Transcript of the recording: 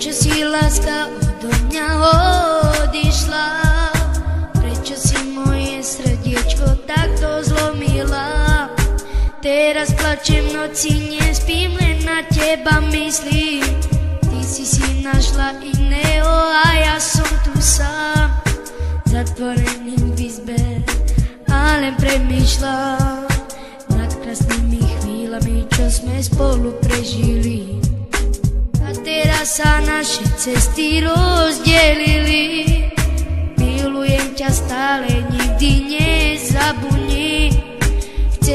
Prečo si láska odo mňa odišla? Prečo si moje srdiečko takto zlomila? Teraz plačem v noci, nespím, len na teba myslím. Ty si našla iného a ja som tu sám, zatvorený v izbe a len premýšľam nad krásnymi chvíľami, čo sme spolu prežili. A teraz sa naše cesty rozdelili. Milujem ťa stále, nikdy nezabudnem.